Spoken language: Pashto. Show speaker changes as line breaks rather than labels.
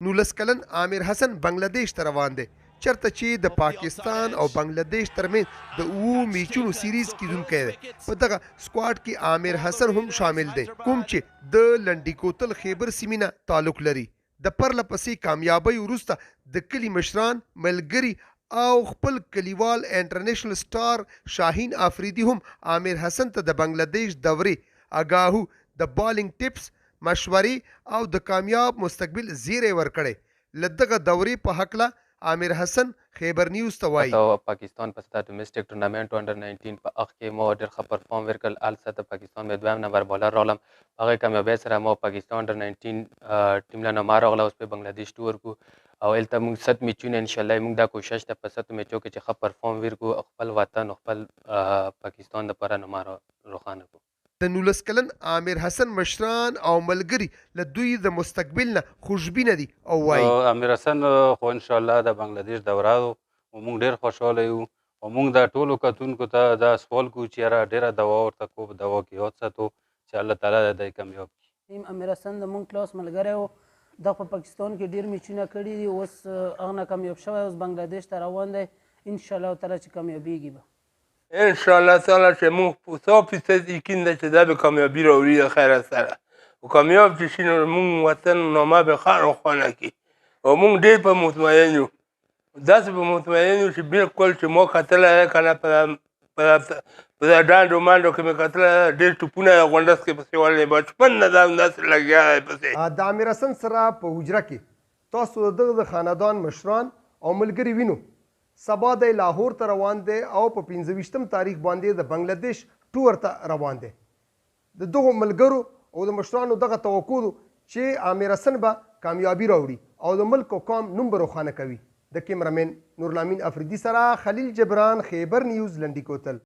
19 کلن عامر حسن بنگلاديش ته روان دی چرته چې د پاکستان او بنگلاديش ترمنځ د 2 میچونو سیریز کیدونکی دی. په دغه سکواډ کې عامر حسن هم شامل دی کوم چې د لنډی کوتل خیبر سیمې نه تعلق لري. د پرله پسې کامیابۍ وروسته د کلي مشران ملګري او خپل کلیوال انټرنیشنل سټار شاهین افریدي هم عامر حسن ته د بنگلاديش دورې اگاهو د بالینګ ټیپس مشورې او د کامیاب مستقبل زیری ورکړی. له دغه دورې په هکله عامر حسن خیبر نیوز ته وایي
پاکستان په ستا ډومېسټک ټورنامنټ انډر 19 په هغه کې مو ډېر ښه پرفارم وکړل. هلته د پاکستان مې دویم نمبر بالر راغلم. په هغې کامیابۍ سره مو پاکستان انډر 19 ټیم له نامه راغله. اوس په بنګلادیش ټور کو او هلته موږ 7 میچونه انشاءالله موږ دا کوشش ده په 7 میچو کې چې ښه پرفارم وکړو، خپل وطن او خپل پاکستان دپاره نامه روښانه کړو.
د 19 کلن عامر حسن مشران او ملګري له دوی د مستقبل نه خوشبینه دي او وایي
عامر حسن خو انشاءالله د بنګلادیش دوره او موږ ډېر خوشحاله یو او موږ دا ټولو کتونکو ته دا سوال کوو چې یاره ډېره دوا ورته کوو، په دوا کې یاد ساتو چې الله تعالی دی کامیاب کړي.
عامر حسن د موږ کلاس ملګری و، دا په پاکستان کې ډېر میچونه کړي دي، اوس هغه نه کامیاب شوی، اوس بنګلادیش ته روان دی. انشاءالله تعالی چې کامیابیږي به
انشاءالله تعالی چې موږ په 100% یقین ده چې دا به کامیابي راوړي د خیر سره، او کامیاب چې شي نو موږ وطن نامه به ښه روښانه کړي او موږ ډېر په مطمئن یو، داسې په مطمئن یو چې بالکل چې ما کتلی دی که نه په دا ډانډو مانډو کې مې کتلی ډېر ټوپونه د غونډس کې پسې وړلی، بچپن نه دا همداسې لګیا دی پسې.
د عامر حسن سره په حجره کې تاسو د دغه د خاندان مشران او ملګري وینو. سبا د لاهور ته روان دی او په 25 تاریخ باندې د بنگلاديش ټور ته روان دی. د دغو ملګرو او د مشرانو دغه توقع چې عامر حسن به کامیابی راوړي او د ملک او قوم نوم به روښانه کوي. د کیمرامین نورالامین افریدي سره خلیل جبران، خیبر نیوز، لنډی کوتل.